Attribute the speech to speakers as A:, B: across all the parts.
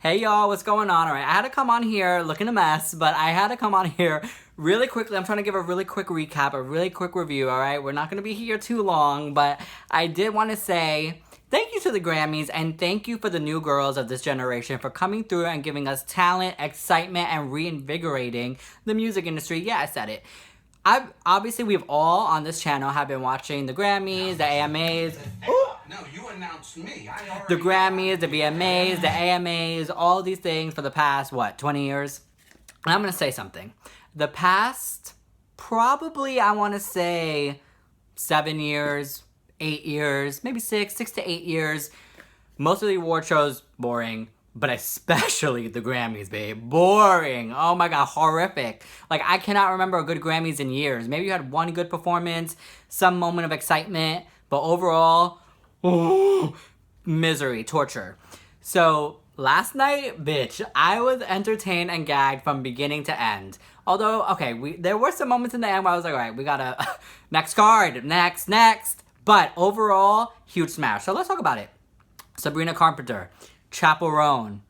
A: Hey y'all, what's going on? Alright, I had to come on here looking a mess, but I had to come on here really quickly. I'm trying to give a really quick recap, a really quick review, alright? We're not going to be here too long, but I did want to say thank you to the Grammys and thank you for the new girls of this generation for coming through and giving us talent, excitement, and reinvigorating the music industry. Yeah, I said it. Obviously, we've all on this channel have been watching the Grammys, the AMAs.
B: No, you announced me.
A: The Grammys, the VMAs, the AMAs, all these things for the past, 20 years? And I'm going to say something. The past, probably, I want to say 7 years, 8 years, maybe 6 to 8 years. Most of the award shows, boring. But especially the Grammys, babe. Boring. Oh my god, horrific. Like, I cannot remember a good Grammys in years. Maybe you had one good performance, some moment of excitement, but overall, misery, torture. So, last night, bitch, I was entertained and gagged from beginning to end. Although, okay, there were some moments in the end where I was like, alright, we gotta, next card, next. But overall, huge smash. So let's talk about it. Sabrina Carpenter, Chappell,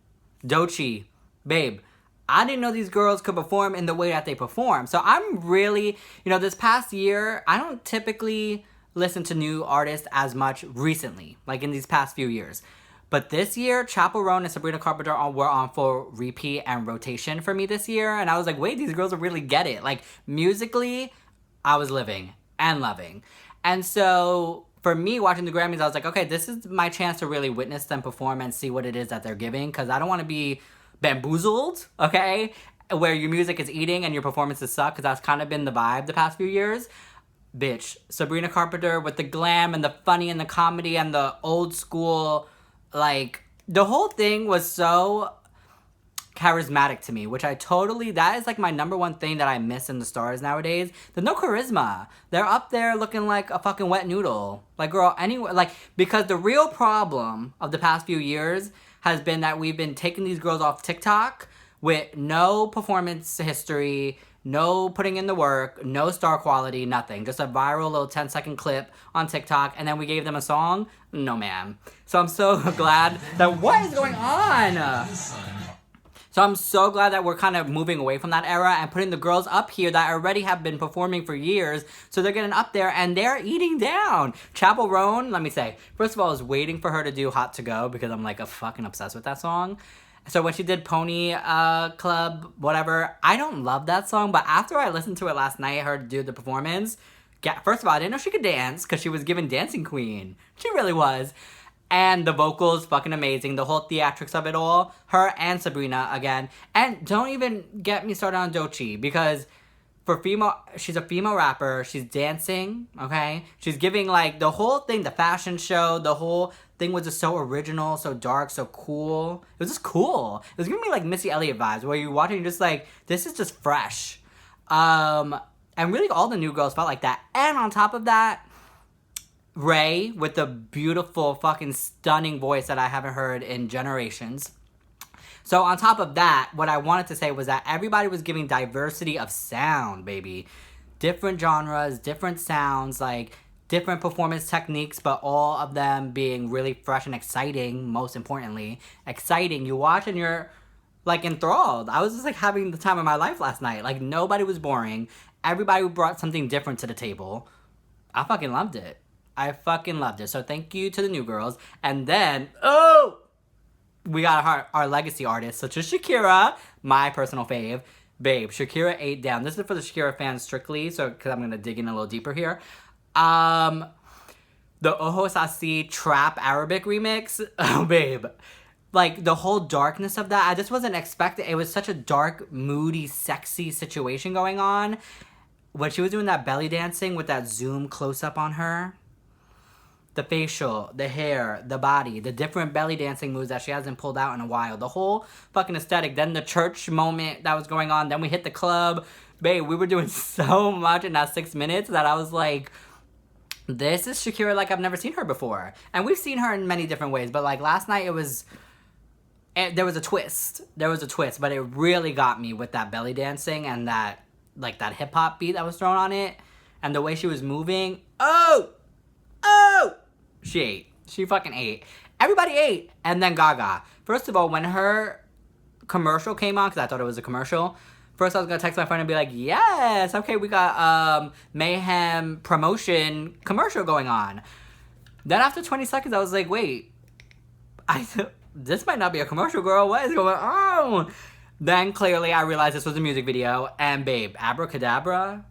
A: Doechii, babe, I didn't know these girls could perform in the way that they perform. So I'm really, this past year, I don't typically listen to new artists as much recently, like in these past few years. But this year, Chappell and Sabrina Carpenter were on full repeat and rotation for me this year. And I was like, wait, these girls will really get it. Like, musically, I was living and loving. And so for me, watching the Grammys, I was like, okay, this is my chance to really witness them perform and see what it is that they're giving, because I don't want to be bamboozled, okay, where your music is eating and your performances suck, because that's kind of been the vibe the past few years. Bitch, Sabrina Carpenter with the glam and the funny and the comedy and the old school, like, the whole thing was so charismatic to me, which that is like my number one thing that I miss in the stars nowadays. There's no charisma. They're up there looking like a fucking wet noodle. Like, girl, anyway, like, because the real problem of the past few years has been that we've been taking these girls off TikTok with no performance history, no putting in the work, no star quality, nothing. Just a viral little 10-second clip on TikTok, and then we gave them a song? No, ma'am. So I'm so glad that, what is going on? So I'm so glad that we're kind of moving away from that era and putting the girls up here that already have been performing for years. So they're getting up there and they're eating down. Chappell, let me say, first of all, I was waiting for her to do Hot to Go because I'm like fucking obsessed with that song. So when she did Pony Club, whatever, I don't love that song. But after I listened to it last night, I heard her do the performance. First of all, I didn't know she could dance because she was given Dancing Queen. She really was. And the vocals, fucking amazing. The whole theatrics of it all. Her and Sabrina, again. And don't even get me started on Doechii. Because she's a female rapper. She's dancing, okay? She's giving, like, the whole thing, the fashion show, the whole thing was just so original, so dark, so cool. It was just cool. It was giving me, like, Missy Elliott vibes. Where you watch it and you're just like, this is just fresh. And really all the new girls felt like that. And on top of that, Ray, with the beautiful, fucking stunning voice that I haven't heard in generations. So on top of that, what I wanted to say was that everybody was giving diversity of sound, baby. Different genres, different sounds, like different performance techniques, but all of them being really fresh and exciting, most importantly. Exciting. You watch and you're, like, enthralled. I was just, like, having the time of my life last night. Like, nobody was boring. Everybody brought something different to the table. I fucking loved it. So thank you to the new girls. And then, we got our legacy artists, such as Shakira, my personal fave. Babe, Shakira ate down. This is for the Shakira fans strictly, so because I'm going to dig in a little deeper here. The Ojos Así trap Arabic remix. Oh, babe. Like, the whole darkness of that, I just wasn't expecting. It was such a dark, moody, sexy situation going on. When she was doing that belly dancing with that zoom close-up on her. The facial, the hair, the body, the different belly dancing moves that she hasn't pulled out in a while. The whole fucking aesthetic. Then the church moment that was going on. Then we hit the club. Babe, we were doing so much in that 6 minutes that I was like, this is Shakira like I've never seen her before. And we've seen her in many different ways. But, like, last night there was a twist. But it really got me with that belly dancing and that hip-hop beat that was thrown on it. And the way she was moving. Oh! She ate. She fucking ate. Everybody ate. And then Gaga. First of all, when her commercial came on, because I thought it was a commercial, first I was going to text my friend and be like, yes, okay, we got Mayhem promotion commercial going on. Then after 20 seconds, I was like, wait, this might not be a commercial, girl. What is going on? Then clearly I realized this was a music video. And babe, Abracadabra,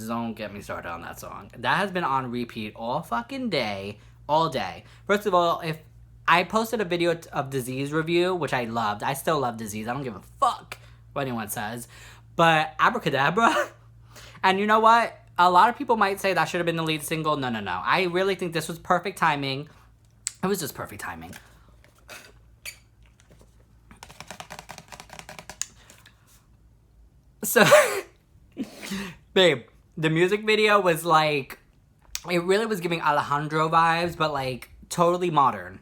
A: don't get me started on that song. That has been on repeat all fucking day, all day. First of all, if I posted a video of Disease review, which I loved. I still love Disease. I don't give a fuck what anyone says. But Abracadabra, and you know what? A lot of people might say that should have been the lead single. No. I really think this was perfect timing. It was just perfect timing. So, babe, the music video was like, it really was giving Alejandro vibes, but like totally modern.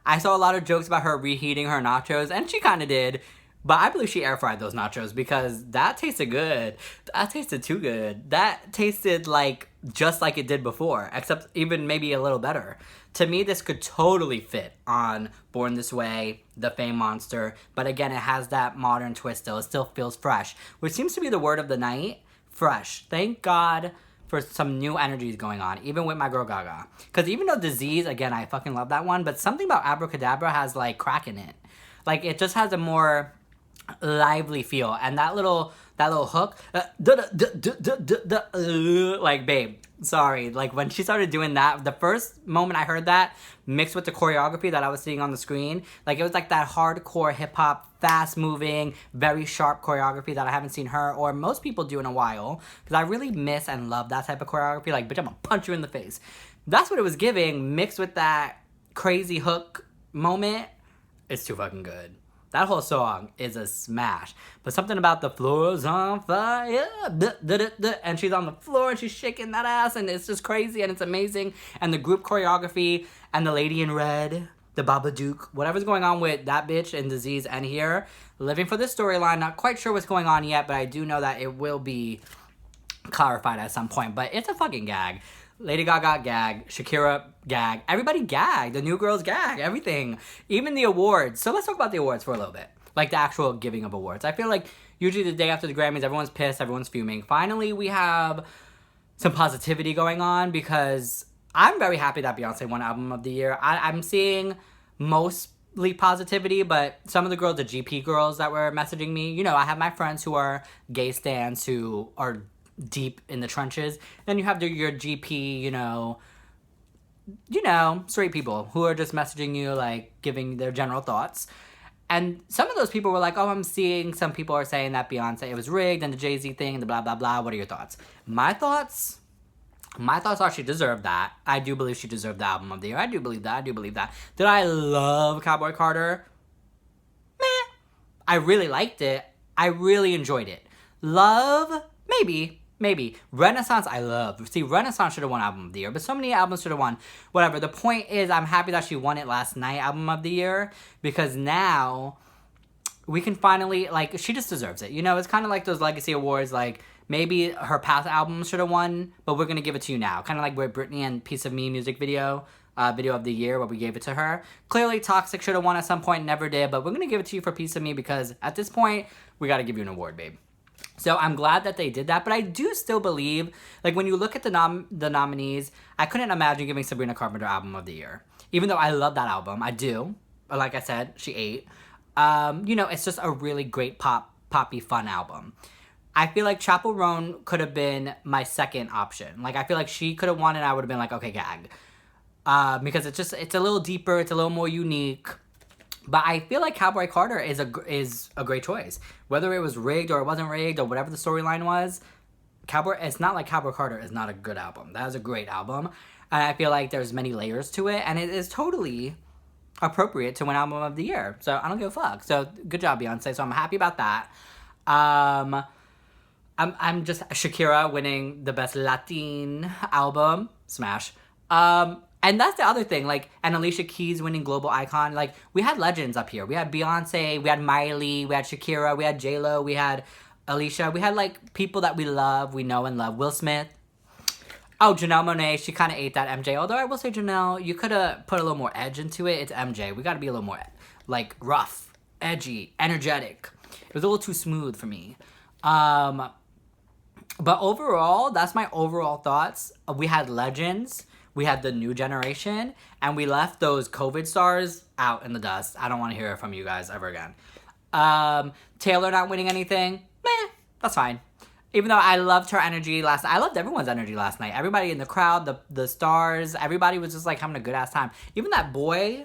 A: I saw a lot of jokes about her reheating her nachos, and she kind of did. But I believe she air fried those nachos because that tasted good. That tasted too good. That tasted like just like it did before, except even maybe a little better. To me, this could totally fit on Born This Way, The Fame Monster. But again, it has that modern twist still. It still feels fresh, which seems to be the word of the night. Fresh. Thank God for some new energies going on, even with my girl Gaga. Because even though Disease, again, I fucking love that one, but something about Abracadabra has like crack in it. Like it just has a more lively feel, and that little hook, like babe, sorry, like when she started doing that, the first moment I heard that mixed with the choreography that I was seeing on the screen, like it was like that hardcore hip-hop, fast moving, very sharp choreography that I haven't seen her or most people do in a while, because I really miss and love that type of choreography. Like, bitch, I'm gonna punch you in the face. That's what it was giving, mixed with that crazy hook moment. It's too fucking good. That whole song is a smash. But something about the floor's on fire, and she's on the floor and she's shaking that ass, and it's just crazy and it's amazing. And the group choreography and the lady in red, the Babadook, whatever's going on with that bitch in Disease and here, living for this storyline. Not quite sure what's going on yet, but I do know that it will be clarified at some point. But it's a fucking gag. Lady Gaga gag, Shakira gag, everybody gag, the new girls gag, everything, even the awards. So let's talk about the awards for a little bit, like the actual giving of awards. I feel like usually the day after the Grammys, everyone's pissed, everyone's fuming. Finally, we have some positivity going on because I'm very happy that Beyonce won Album of the Year. I'm seeing mostly positivity, but some of the girls, the GP girls that were messaging me, you know, I have my friends who are gay stans who are deep in the trenches. Then you have your GP, you know, straight people who are just messaging you, like, giving their general thoughts. And some of those people were like, oh, I'm seeing some people are saying that Beyonce, it was rigged, and the Jay-Z thing, and the blah, blah, blah. What are your thoughts? My thoughts are she deserved that. I do believe she deserved the Album of the Year. I do believe that. Did I love Cowboy Carter? Meh. I really liked it. I really enjoyed it. Love? Maybe. Renaissance, I love. See, Renaissance should have won Album of the Year, but so many albums should have won. Whatever. The point is, I'm happy that she won it last night, Album of the Year, because now we can finally, like, she just deserves it. You know, it's kind of like those legacy awards, like, maybe her past albums should have won, but we're going to give it to you now. Kind of like where Britney and Piece of Me music video of the year, where we gave it to her. Clearly, Toxic should have won at some point, never did, but we're going to give it to you for Piece of Me because at this point, we got to give you an award, babe. So I'm glad that they did that, but I do still believe, like, when you look at the nominees, I couldn't imagine giving Sabrina Carpenter Album of the Year. Even though I love that album, I do. But like I said, she ate. You know, it's just a really great poppy, fun album. I feel like Chappell Roan could have been my second option. Like, I feel like she could have won and I would have been like, okay, gag. Because it's a little deeper, it's a little more unique. But I feel like Cowboy Carter is a great choice. Whether it was rigged or it wasn't rigged or whatever the storyline was, it's not like Cowboy Carter is not a good album. That is a great album. And I feel like there's many layers to it. And it is totally appropriate to win Album of the Year. So I don't give a fuck. So good job, Beyonce. So I'm happy about that. I'm just Shakira winning the Best Latin Album. Smash. And that's the other thing, like, and Alicia Keys winning Global Icon. Like, we had legends up here. We had Beyonce, we had Miley, we had Shakira, we had J-Lo, we had Alicia. We had, like, people that we love, we know and love. Will Smith. Oh, Janelle Monáe, she kind of ate that MJ. Although I will say, Janelle, you could have put a little more edge into it. It's MJ. We got to be a little more, like, rough edgy, energetic. It was a little too smooth for me. But overall, that's my overall thoughts. We had legends, we had the new generation, and we left those COVID stars out in the dust. I don't want to hear it from you guys ever again. Taylor not winning anything, that's fine. Even though I loved her energy last night. I loved everyone's energy last night. Everybody in the crowd, the stars, everybody was just like having a good ass time. Even that boy,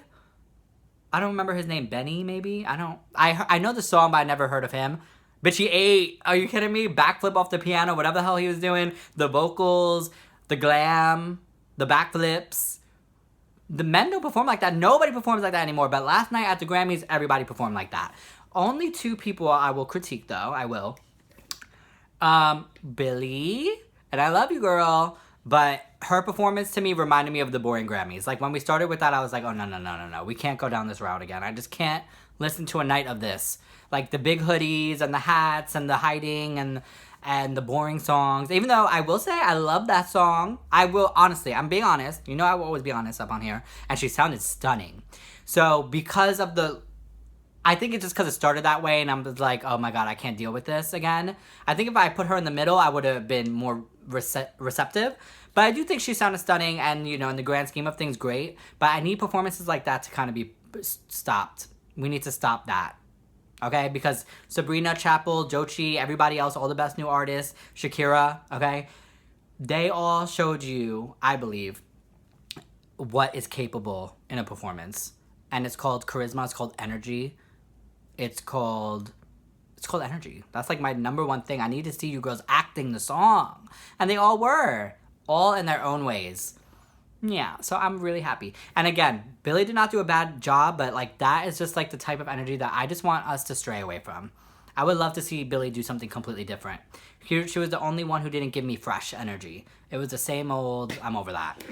A: I don't remember his name, Benny maybe? I know the song, but I never heard of him. Bitch, he ate. Are you kidding me? Backflip off the piano, whatever the hell he was doing. The vocals, the glam, the backflips. The men don't perform like that. Nobody performs like that anymore. But last night at the Grammys, everybody performed like that. Only 2 people I will critique, though. I will. Billie. And I love you, girl. But her performance to me reminded me of the boring Grammys. Like, when we started with that, I was like, oh, no. We can't go down this route again. I just can't listen to a night of this. Like, the big hoodies and the hats and the hiding and the boring songs. Even though I will say I love that song. I will, honestly, I'm being honest. You know I will always be honest up on here. And she sounded stunning. So, because of I think it's just because it started that way and I'm just like, oh my god, I can't deal with this again. I think if I put her in the middle, I would have been more receptive. But I do think she sounded stunning and, you know, in the grand scheme of things, great. But I need performances like that to kind of be stopped. We need to stop that. Okay? Because Sabrina, Chappell, Jochi, everybody else, all the best new artists, Shakira, okay? They all showed you, I believe, what is capable in a performance. And it's called charisma, it's called energy. It's called energy. That's like my number one thing. I need to see you girls acting the song. And they all were. All in their own ways. Yeah, so I'm really happy. And again, Billie did not do a bad job, but like that is just like the type of energy that I just want us to stray away from. I would love to see Billie do something completely different. She was the only one who didn't give me fresh energy. It was the same old, I'm over that.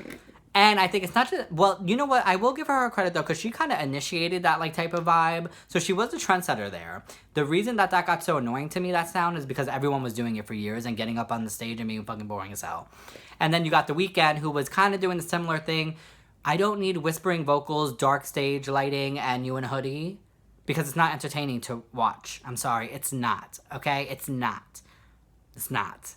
A: And I think it's not just, well, you know what? I will give her credit though, because she kind of initiated that like type of vibe. So she was the trendsetter there. The reason that got so annoying to me, that sound, is because everyone was doing it for years and getting up on the stage and being fucking boring as hell. And then you got The Weeknd, who was kind of doing the similar thing. I don't need whispering vocals, dark stage lighting, and you in a hoodie. Because it's not entertaining to watch. I'm sorry, it's not. Okay? It's not. It's not.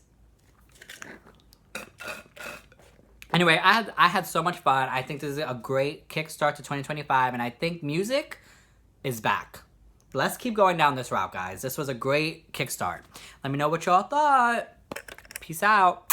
A: Anyway, I had so much fun. I think this is a great kickstart to 2025. And I think music is back. Let's keep going down this route, guys. This was a great kickstart. Let me know what y'all thought. Peace out.